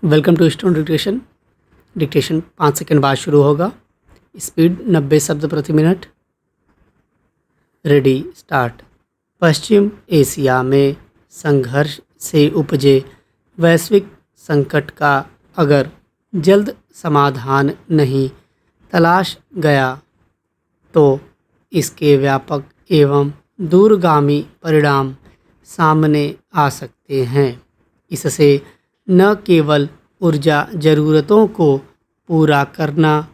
Welcome to Stone dictation. Dictation 5 second बाद शुरू होगा। स्पीड 90 शब्द प्रति मिनट। Ready start. पश्चिम एशिया में संघर्ष से उपजे वैश्विक संकट का अगर जल्द समाधान नहीं तलाश गया तो इसके व्यापक एवं दूरगामी परिणाम सामने आ सकते हैं। इससे न केवल ऊर्जा ज़रूरतों को पूरा करना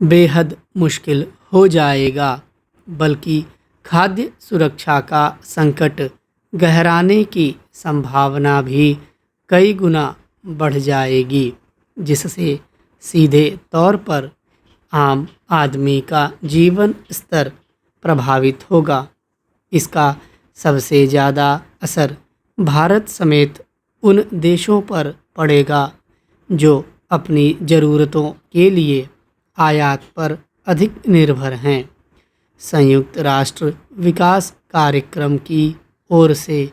बेहद मुश्किल हो जाएगा, बल्कि खाद्य सुरक्षा का संकट गहराने की संभावना भी कई गुना बढ़ जाएगी, जिससे सीधे तौर पर आम आदमी का जीवन स्तर प्रभावित होगा। इसका सबसे ज़्यादा असर भारत समेत उन देशों पर पड़ेगा जो अपनी ज़रूरतों के लिए आयात पर अधिक निर्भर हैं। संयुक्त राष्ट्र विकास कार्यक्रम की ओर से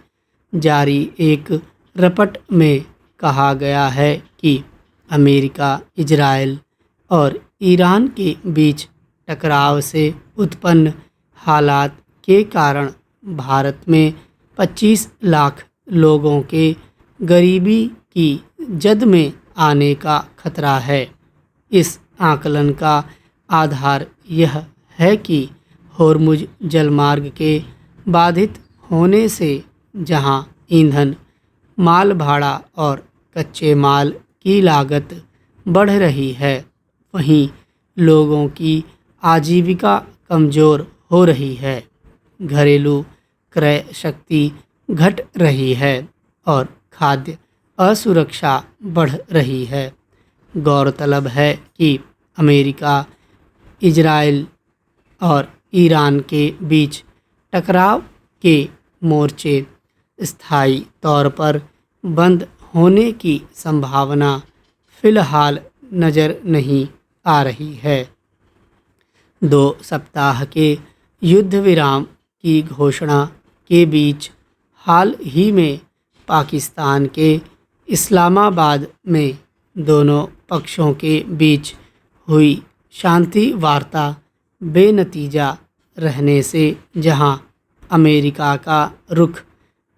जारी एक रिपोर्ट में कहा गया है कि अमेरिका, इजराइल और ईरान के बीच टकराव से उत्पन्न हालात के कारण भारत में 25 लाख लोगों के गरीबी की जद में आने का खतरा है। इस आकलन का आधार यह है कि होर्मुज जलमार्ग के बाधित होने से जहां ईंधन, माल भाड़ा और कच्चे माल की लागत बढ़ रही है, वहीं लोगों की आजीविका कमज़ोर हो रही है, घरेलू क्रय शक्ति घट रही है और खाद्य असुरक्षा बढ़ रही है। गौरतलब है कि अमेरिका, इजराइल और ईरान के बीच टकराव के मोर्चे स्थायी तौर पर बंद होने की संभावना फ़िलहाल नज़र नहीं आ रही है। 2 सप्ताह के युद्ध विराम की घोषणा के बीच हाल ही में पाकिस्तान के इस्लामाबाद में दोनों पक्षों के बीच हुई शांति वार्ता बेनतीजा रहने से जहां अमेरिका का रुख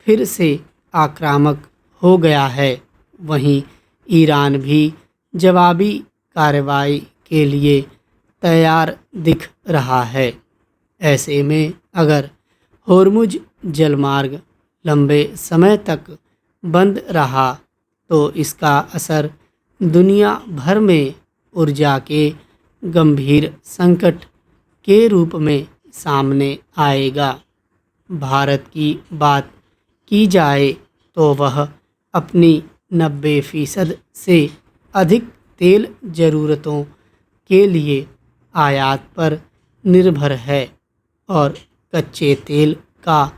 फिर से आक्रामक हो गया है, वहीं ईरान भी जवाबी कार्रवाई के लिए तैयार दिख रहा है। ऐसे में अगर होर्मुज जलमार्ग लंबे समय तक बंद रहा तो इसका असर दुनिया भर में ऊर्जा के गंभीर संकट के रूप में सामने आएगा। भारत की बात की जाए तो वह अपनी 90% से अधिक तेल ज़रूरतों के लिए आयात पर निर्भर है और कच्चे तेल का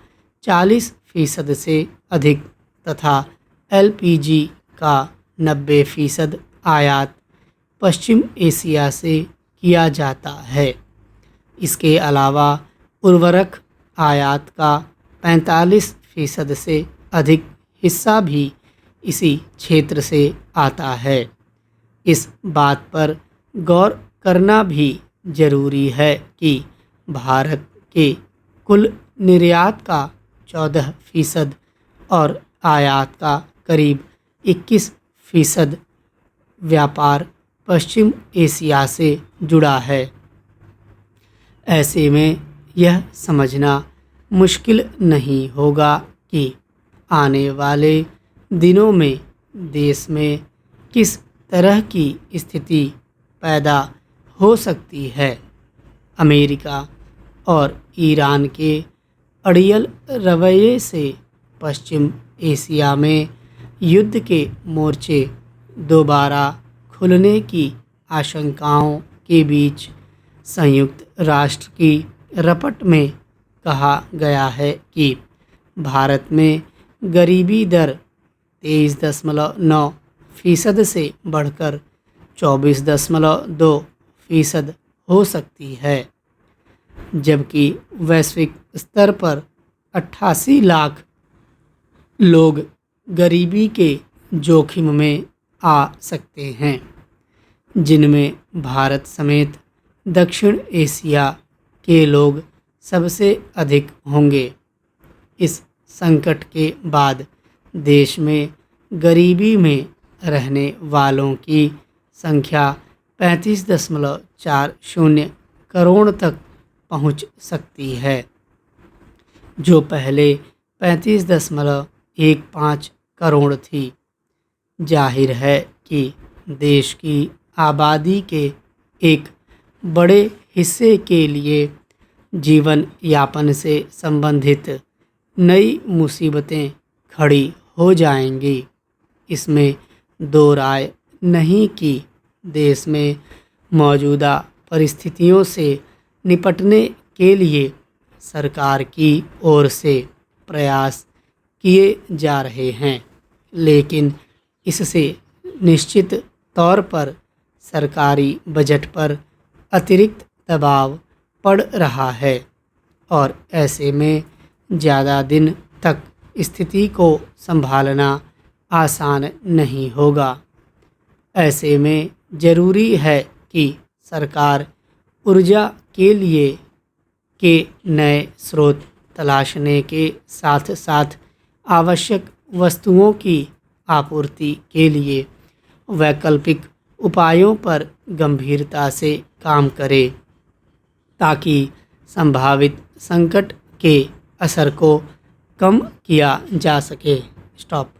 40% से अधिक तथा एलपीजी का 90% आयात पश्चिम एशिया से किया जाता है। इसके अलावा उर्वरक आयात का 45% से अधिक हिस्सा भी इसी क्षेत्र से आता है। इस बात पर गौर करना भी ज़रूरी है कि भारत के कुल निर्यात का 14% और आयात का करीब 21% व्यापार पश्चिम एशिया से जुड़ा है। ऐसे में यह समझना मुश्किल नहीं होगा कि आने वाले दिनों में देश में किस तरह की स्थिति पैदा हो सकती है। अमेरिका और ईरान के अड़ियल रवैये से पश्चिम एशिया में युद्ध के मोर्चे दोबारा खुलने की आशंकाओं के बीच संयुक्त राष्ट्र की रिपोर्ट में कहा गया है कि भारत में गरीबी दर 23.9% से बढ़कर 24.2% हो सकती है, जबकि वैश्विक स्तर पर 88 लाख लोग गरीबी के जोखिम में आ सकते हैं, जिनमें भारत समेत दक्षिण एशिया के लोग सबसे अधिक होंगे। इस संकट के बाद देश में गरीबी में रहने वालों की संख्या 35.40 करोड़ तक पहुंच सकती है, जो पहले 35.15 करोड़ थी। जाहिर है कि देश की आबादी के एक बड़े हिस्से के लिए जीवन यापन से संबंधित नई मुसीबतें खड़ी हो जाएंगी। इसमें दो राय नहीं कि देश में मौजूदा परिस्थितियों से निपटने के लिए सरकार की ओर से प्रयास किए जा रहे हैं, लेकिन इससे निश्चित तौर पर सरकारी बजट पर अतिरिक्त दबाव पड़ रहा है और ऐसे में ज़्यादा दिन तक स्थिति को संभालना आसान नहीं होगा। ऐसे में ज़रूरी है कि सरकार ऊर्जा के लिए के नए स्रोत तलाशने के साथ साथ आवश्यक वस्तुओं की आपूर्ति के लिए वैकल्पिक उपायों पर गंभीरता से काम करे, ताकि संभावित संकट के असर को कम किया जा सके। स्टॉप।